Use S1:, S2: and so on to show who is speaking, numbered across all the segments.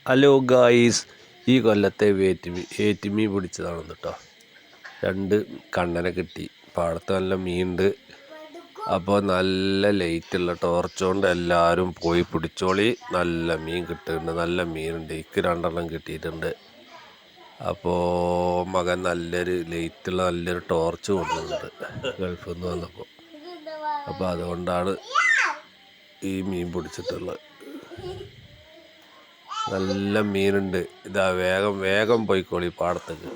S1: Hello guys, ഈ കൊല്ലത്തെ ഏറ്റുമീൻ പിടിച്ചതാണ് കേട്ടോ. 2 കണ്ണനെ കിട്ടി. പാടത്ത് നല്ല മീനുണ്ട്. അപ്പോൾ നല്ല ലൈറ്റുള്ള ടോർച്ച് കൊണ്ട് എല്ലാവരും പോയി പിടിച്ചോളി. നല്ല മീൻ കിട്ടുന്നുണ്ട്, നല്ല മീനുണ്ട്. എനിക്ക് 2 കിട്ടിയിട്ടുണ്ട്. അപ്പോൾ മകൻ നല്ലൊരു ലൈറ്റുള്ള നല്ലൊരു ടോർച്ച് കൊണ്ടുവന്നിട്ടുണ്ട് ഗൾഫിൽ നിന്ന് വന്നപ്പോൾ. അപ്പോൾ അതുകൊണ്ടാണ് ഈ മീൻ പിടിച്ചിട്ടുള്ളത്. നല്ല മീനുണ്ട്. ഇതാ വേഗം പോയിക്കോളി പാടത്തേക്ക്.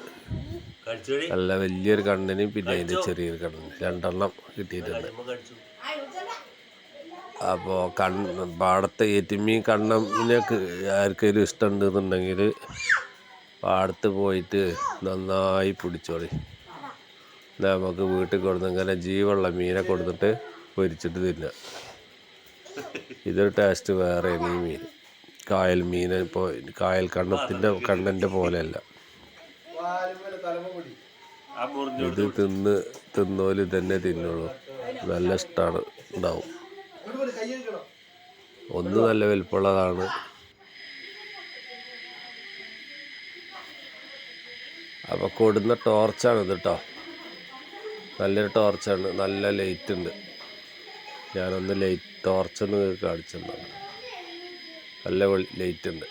S1: നല്ല വലിയൊരു കണ്ണിനും പിന്നെ അതിൻ്റെ ചെറിയൊരു കണ്ണിന് 2 കിട്ടിയിട്ടുണ്ട്. അപ്പോൾ പാടത്തെ ഏറ്റുമീൻ കണ്ണനൊക്കെ ആർക്കെങ്കിലും ഇഷ്ടമുണ്ടെന്നുണ്ടെങ്കിൽ പാടത്ത് പോയിട്ട് നന്നായി പിടിച്ചോളി. നമുക്ക് വീട്ടിൽ കൊടുത്ത് ഇങ്ങനെ ജീവുള്ള മീനെ കൊടുത്തിട്ട് പൊരിച്ചിട്ട് തിന്നുക. ഇതൊരു ടേസ്റ്റ് വേറെ. ഈ മീൻ കായൽ മീൻ ഇപ്പോൾ കായൽ കണ്ണൻ്റെ പോലെയല്ല. ഇത് തിന്നോല് തന്നെ തിന്നുള്ളൂ. നല്ല ഇഷ്ടമാണ്, ഉണ്ടാവും. ഒന്ന് നല്ല വലിപ്പമുള്ളതാണ്. അപ്പോൾ കൊടുന്ന ടോർച്ചാണ് ഇത് കേട്ടോ. നല്ലൊരു ടോർച്ചാണ്, നല്ല ലൈറ്റ് ഉണ്ട്. ഞാനൊന്ന് ടോർച്ചൊന്ന് കാണിച്ചിട്ടുണ്ടാവും. നല്ല ലൈറ്റ് ഉണ്ട്.